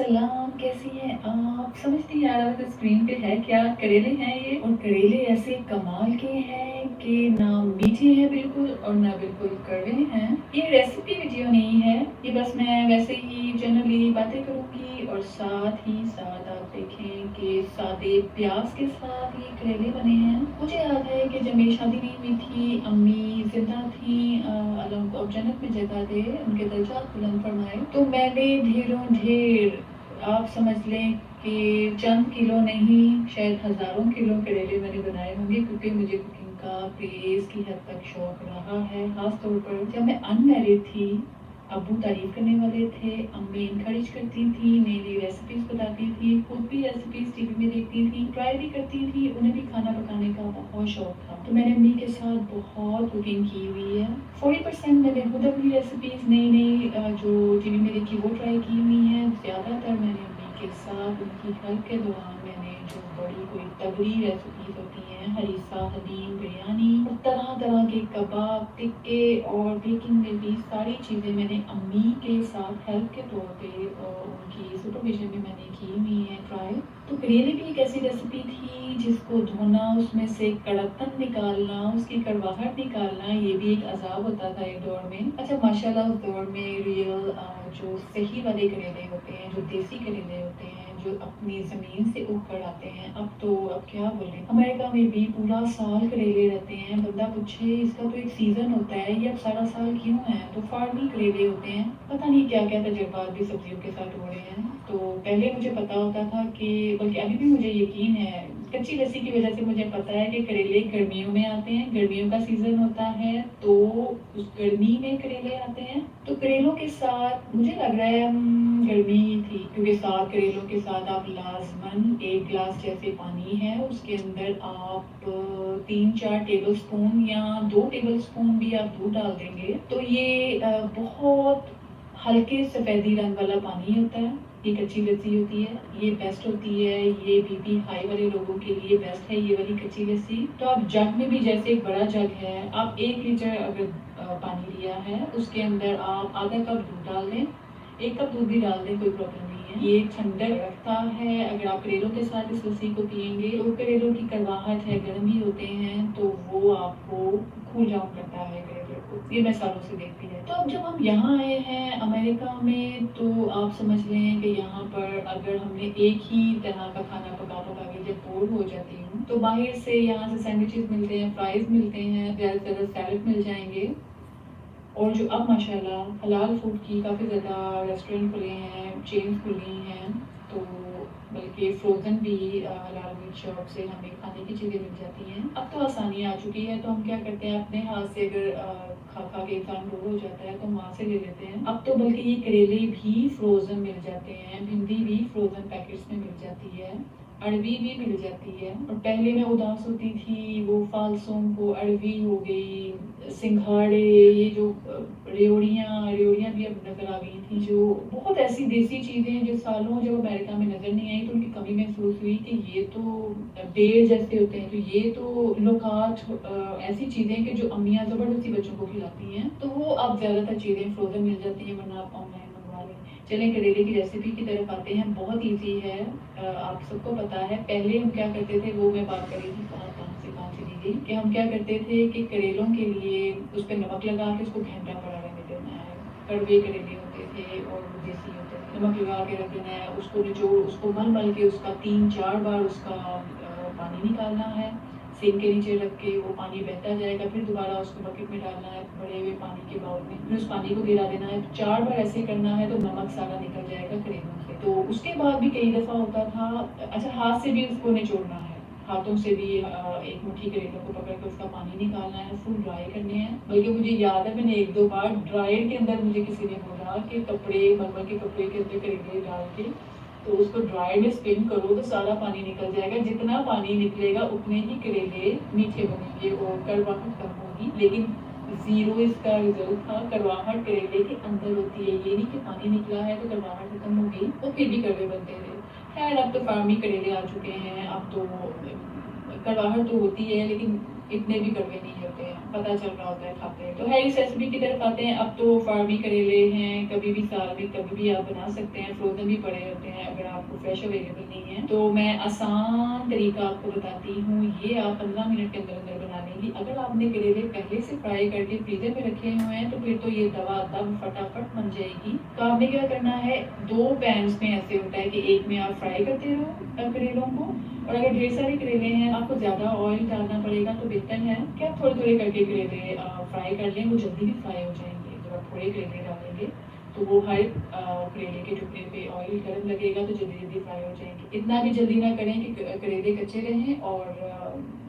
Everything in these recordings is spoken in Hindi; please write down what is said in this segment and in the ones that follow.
सलाम, कैसी हैं आप? समझ नहीं आ रहा था स्क्रीन पे है क्या। करेले हैं ये, और करेले ऐसे कमाल के हैं कि ना मीठे हैं बिल्कुल और ना बिल्कुल कड़वे हैं। ये रेसिपी वीडियो नहीं है, ये बस मैं वैसे ही जनरली बातें करूंगी और साथ ही साथ आप देखें कि सादे प्याज के साथ ये करेले बने हैं। मुझे याद है कि जब मेरी शादी नहीं हुई थी, अम्मी जिंदा थी, अल्लाह उनको अब जन्नत में जगह दे, उनके दर्जात बुलंद फरमाए, तो मैंने ढेरों ढेर, आप समझ लें कि चंद किलो नहीं शायद हज़ारों किलो करेले मैंने बनाए होंगे, क्योंकि मुझे कुकिंग का क्रेज़ की हद तक शौक रहा है। ख़ास तौर पर जब मैं अनमैरिड थी, अब्बू तारीफ़ करने वाले थे, अम्मी इनकरेज करती थी, नई नई रेसिपीज़ बताती थी, खुद भी रेसिपीज़ टीवी में देखती थी, ट्राई भी करती थी, उन्हें भी खाना पकाने का बहुत शौक था। तो मैंने अम्मी के साथ बहुत कुकिंग की हुई है। 40% मैंने खुद अपनी रेसिपीज़ नई नई जो टीवी में देखी वो ट्राई की हुई हैं। ज़्यादातर मैंने अम्मी के साथ उनकी हेल्प के दौरान मैंने जो बड़ी कोई तगड़ी रेसिपीज़ होती हैं, हरीसा, हलीम, बिरयानी, तरह तरह के कबाब, टिक्के और बेकिंग में भी सारी चीज़ें मैंने अम्मी के साथ हेल्प के तौर पे और उनकी सुपरविजन में मैंने की हुई है ट्राई। तो करेले भी एक ऐसी रेसिपी थी जिसको धोना, उसमें से कड़कपन निकालना, उसकी कड़वाहट निकालना, ये भी एक अजाब होता था एक दौर में। अच्छा, माशाल्लाह उस दौर में रियल जो सही वाले करेले होते हैं, जो देसी करेले होते हैं, जो अपनी ज़मीन से उग कर आते हैं, अब क्या बोलें, अमेरिका में भी पूरा साल करेले रहते हैं। बंदा पूछे इसका तो एक सीज़न होता है, ये अब सारा साल क्यों है? तो फार्मी करेले होते हैं। पता नहीं क्या क्या तजुर्बात भी सब्जियों के साथ हो रहे हैं। तो पहले मुझे पता होता था कि, बल्कि अभी भी मुझे यकीन है, कच्ची लस्सी की वजह से मुझे पता है कि करेले गर्मियों में आते हैं, गर्मियों का सीज़न होता है, तो उस गर्मी में करेले आते हैं। तो करेलों के साथ मुझे लग रहा है गर्मी ही थी, क्योंकि साथ करेलों के साथ आप लाजमन 1 गिलास जैसे पानी है, उसके अंदर आप 3-4 टेबल स्पून या 2 टेबल स्पून भी आप दूध डाल देंगे, तो ये बहुत हल्के सफ़ेदी रंग वाला पानी होता है। ये कच्ची लस्सी होती है, ये बेस्ट होती है, ये बीपी हाई वाले लोगों के लिए बेस्ट है ये वाली कच्ची लस्सी। तो आप जग में भी, जैसे एक बड़ा जग है, आप 1 लीटर अगर पानी लिया है, उसके अंदर आप आधा कप दूध डाल दें, 1 कप दूध भी डाल दें, कोई प्रॉब्लम नहीं है। ये ठंडक रखता है। अगर आप करेलों के साथ इस लस्सी को पिएंगे, तो करेलों की कड़वाहट है, गर्म ही होते हैं, तो वो आपको कूल डाउन करता है करेले को। ये मैं सालों से देखती है। तो अब जब हम यहाँ आए हैं अमेरिका में, तो आप समझ लें कि यहाँ पर अगर हमने एक ही तरह का खाना पका पका के जब बोर हो जाती हूँ, तो बाहर से यहाँ से सैंडविचेस मिलते हैं, फ्राइज़ मिलते हैं, ज़्यादा से ज़्यादा सैलड मिल जाएंगे। और जो अब माशाल्लाह हलाल फूड की काफ़ी ज़्यादा रेस्टोरेंट खुले हैं, चेन्स खुली हैं, तो बल्कि फ्रोज़न भी हलाल मीट शॉप से हमें खाने की चीज़ें मिल जाती हैं। अब तो आसानी आ चुकी है, तो हम क्या करते हैं, अपने हाथ से अगर खा खा के इंसान बोर हो जाता है, तो हम वहाँ से ले लेते हैं। अब तो बल्कि ये करेले भी फ्रोज़न मिल जाते हैं, भिंडी भी फ्रोज़न पैकेट्स में मिल जाती है, अरवी भी मिल जाती है। और पहले मैं उदास होती थी, वो फालसों को अरवी हो गई, सिंघाड़े, ये जो रेवड़ियाँ भी अब नज़र आ गई थी, जो बहुत ऐसी देसी चीज़ें जो सालों जब अमेरिका में नज़र नहीं आई, तो उनकी कमी महसूस हुई कि ये तो बेर जैसे होते हैं, तो ये तो लोकाट ऐसी चीज़ें कि जो अम्मियाँ ज़बरदस्ती बच्चों को खिलाती हैं, तो वो अब ज़्यादातर चीज़ें फ्रोज़न मिल जाती हैं, वरना आप ऑनलाइन मंगवा लें। चलें करेले की रेसिपी की तरफ आते हैं। बहुत ईजी है, आप सबको पता है। पहले हम क्या करते थे, वो मैं बात कर रही थी, कहाँ चली गई, कि हम क्या करते थे कि करेलों के लिए उस पर नमक लगा के उसको घंटा पड़ा रहने देना है। कड़वे करेले होते थे और वो देसी होते थे, नमक लगा के रख देना है, उसको निचोड़, उसको मल मल के उसका 3-4 बार उसका पानी निकालना है, सिंक के नीचे रख के वो पानी बहता जाएगा, फिर दोबारा उसको बकेट में डालना है, बड़े हुए पानी के बाउल में, फिर उस पानी को गिरा देना है। 4 बार ऐसे करना है, तो नमक सारा निकल जाएगा करेलों से। तो उसके बाद भी कई दफ़ा होता था, अच्छा हाथ से भी उसको निचोड़ना है, हाथों से भी एक मुट्ठी करेलों को पकड़ के उसका पानी निकालना है, फुल ड्राई करने हैं। बल्कि मुझे याद है, मैंने 1-2 बार ड्रायर के अंदर मुझे किसी ने बोला कि कपड़े, मलमल के कपड़े के अंदर करेले डाल के तो उसको ड्राई में स्पिन करो, तो सारा पानी निकल जाएगा। जितना पानी निकलेगा उतने ही करेले मीठे बनेंगे और कड़वाहट कम होगी। लेकिन ज़ीरो इसका रिजल्ट था। कड़वाहट करेले के अंदर होती है, ये नहीं कि पानी निकला है तो कड़वाहट खत्म हो गई, तो फिर भी कड़वे बनते थे। खैर अब तो फार्मी करेले आ चुके हैं, अब तो कड़वाहट तो होती है, लेकिन इतने भी कड़वे नहीं होते हैं। पता चल रहा होता है खाते हैं। तो है इस रेसिपी की तरफ आते हैं। अब तो फार्मी करेले हैं, कभी भी साल में कभी भी आप बना सकते हैं, फ्रोजन भी पड़े होते हैं अगर आपको फ्रेश अवेलेबल नहीं है। तो मैं आसान तरीका आपको बताती हूँ, ये आप 15 मिनट के अंदर अंदर बना लेंगी। अगर आपने करेले पहले से फ्राई करके फ्रीजर में रखे हुए हैं तो फिर तो ये दवा दब फटाफट बन जाएगी। तो आपने क्या करना है, 2 पैन्स में ऐसे होता है कि एक में आप फ्राई करते रहो करेलों को, और अगर ढेर सारे करेले हैं आपको ज़्यादा ऑयल डालना पड़ेगा तो बेहतर है कि आप थोड़े थोड़े करके करेले फ्राई कर लें, वो जल्दी भी फ्राई हो जाएंगे। जब आप थोड़े करेले डालेंगे तो वो हर करेले के टुकड़े पे ऑयल गर्म लगेगा तो जल्दी जल्दी फ्राई हो जाएंगे। इतना भी जल्दी ना करें कि करेले कच्चे रहें और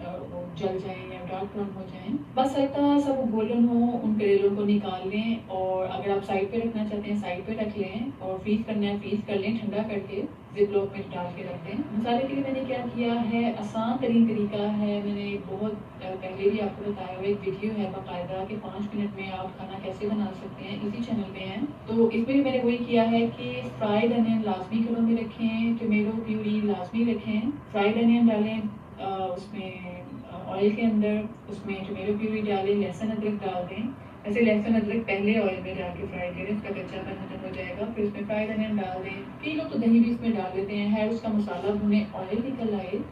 वो जल जाएं या डार्क ब्राउन हो जाएं। बस हल्का सा वो गोल्डन हो, उन करेलों को निकाल लें, और अगर आप साइड पे रखना चाहते हैं साइड पे रख लें, और फ्रीज करना है फ्रीज कर लें ठंडा करके, जिप लॉक में डाल के रख दें। मसाले के लिए मैंने क्या किया है, आसान तरीन तरीका है, मैंने बहुत पहले भी आपको बताया हुआ एक वीडियो है बाकायदा कि 5 मिनट में आप खाना कैसे बना सकते हैं, इसी चैनल पे है। तो इसमें भी मैंने वही किया है कि फ्राइड अनियन लाजमी घरों में रखें, टोमेटो प्यूरी लाजमी रखें, फ्राइड अनियन डालें उसमें ऑयल के अंदर, उसमें टोमेटो प्यूरी डालें, लहसुन अदरक डाल दें। ऐसे लहसुन अदरक पहले ऑयल में डाल के फ्राई करें, उसका कच्चापन खत्म हो जाएगा। फिर उसमें फ्राइड अनियन डाल दें। कई लोग तो दही भी इसमें डाल देते हैं, है उसका मसाला भुने ऑयल निकल आए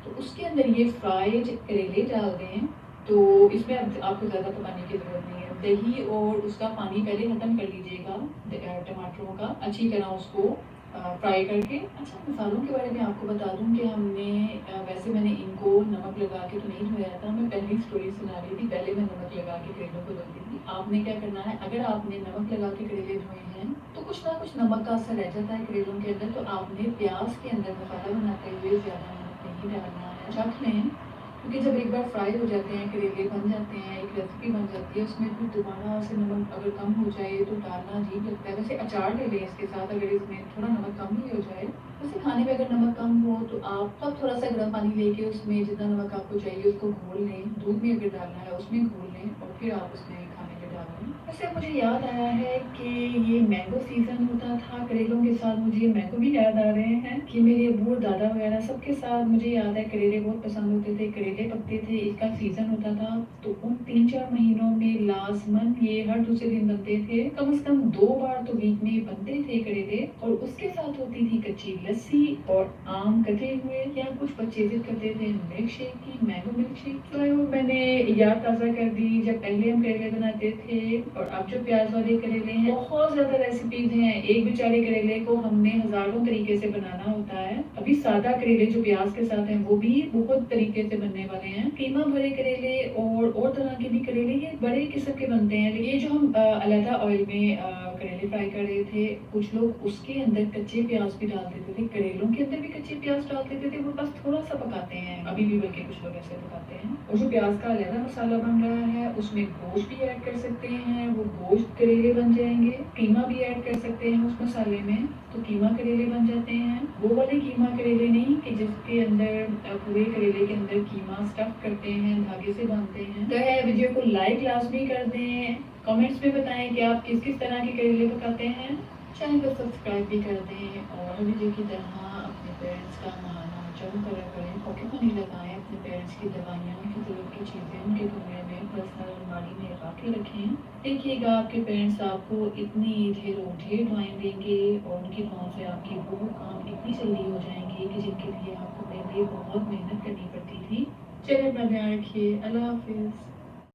तो उसके अंदर ये फ्राइड करेले डाल दें। तो इसमें अब आपको ज़्यादा पकाने की ज़रूरत नहीं है, दही और उसका पानी पहले ख़त्म कर लीजिएगा, टमाटरों का अच्छी तरह उसको फ्राई करके। अच्छा, मसालों के बारे में आपको बता दूं कि हमने वैसे मैंने इनको नमक लगा के तो नहीं धोया था, मैं पहली स्टोरी सुना रही थी, पहले मैं नमक लगा के करेलों को धोती थी। आपने क्या करना है, अगर आपने नमक लगा के करेले धोए हैं तो कुछ ना कुछ नमक का असर रह जाता है करेलों के अंदर, तो आपने प्याज के अंदर मसाला बनाते हुए ज़्यादा नमक नहीं डालना है। रख लें, क्योंकि जब एक बार फ्राई हो जाते हैं करेले, बन जाते हैं, एक रेसिपी बन जाती है, उसमें फिर दोबारा से नमक अगर कम हो जाए तो डालना अजीब लगता है। वैसे अचार ले लें इसके साथ, अगर इसमें थोड़ा नमक कम ही हो जाए, वैसे खाने में अगर नमक कम हो तो आप तब थोड़ा सा गर्म पानी लेके उसमें जितना नमक आपको चाहिए उसको घोल लें, दूध में अगर डालना है उसमें घोल लें, और फिर आप उसमें खाने में डाल लें। वैसे मुझे याद आया है कि ये मैंगो सीजन होता था करेलों के साथ, मुझे मैंगो भी याद आ रहे हैं कि मेरे अबू और दादा वगैरह सबके साथ मुझे याद है करेले बहुत पसंद होते थे, करेले पकते थे, इसका सीजन होता था। तो उन 3-4 महीनों में लाजमन ये हर दूसरे दिन बनते थे, कम से कम 2 बार तो वीक में बनते थे करेले, और उसके साथ होती थी कच्ची लस्सी और आम कटे हुए, या कुछ बच्चे जिद करते थे मिल्क शेक की, मैंगो मिल्क शेक। तो मैंने याद ताज़ा कर दी जब पहले हम करेले बनाते थे, और अब जो प्याज वाले करेले हैं, बहुत ज्यादा रेसिपीज हैं, एक बेचारे करेले को हमने हजारों तरीके से बनाना होता है। अभी सादा करेले जो प्याज के साथ हैं वो भी बहुत तरीके से बनने वाले हैं, कीमा भरे करेले और तरह के भी करेले, ये बड़े किस्म के बनते हैं। लेकिन ये जो हम अलहदा ऑयल में करेले फ्राई कर रहे थे, कुछ लोग उसके अंदर कच्चे प्याज भी डाल देते थे, करेलों के अंदर भी कच्चे प्याज डाल देते थे, वो बस थोड़ा सा पकाते हैं अभी भी, बल्कि कुछ लोग ऐसे पकाते हैं। और जो प्याज का अलहदा मसाला बन रहा है उसमें गोश्त भी ऐड कर सकते हैं, वो गोश्त करेले बन जाएंगे। कीमा भी ऐड कर सकते हैं उस मसाले में, तो कीमा करेले बन जाते हैं। वो वाले कीमा करेले नहीं कि जिसके अंदर पूरे करेले के अंदर कीमा स्टफ करते हैं, धागे से बांधते हैं। तो है, वीडियो को लाइक लाजमी कर दें, कमेंट्स में बताएं कि आप किस किस तरह के करेले पकाते हैं, चैनल को सब्सक्राइब भी कर दें, और वीडियो की तरह अपने पेरेंट्स का महाना जरूर करा करें, पॉकेट मनी लगाएं, अपने पेरेंट्स की दवाइयाँ, उनकी ज़रूरत की चीज़ें उनके कमरे में पर्सनल अलमारी में रखा के रखें। देखिएगा आपके पेरेंट्स आपको इतनी ढेरों ढेर दुआएं देंगे, और उनकी दुआओं से आपकी वो काम इतनी जल्दी हो जाएंगे कि जिनके लिए आपको पहले बहुत मेहनत करनी पड़ती थी। चलिए अपना ध्यान रखिए, अल्लाह हाफिज़।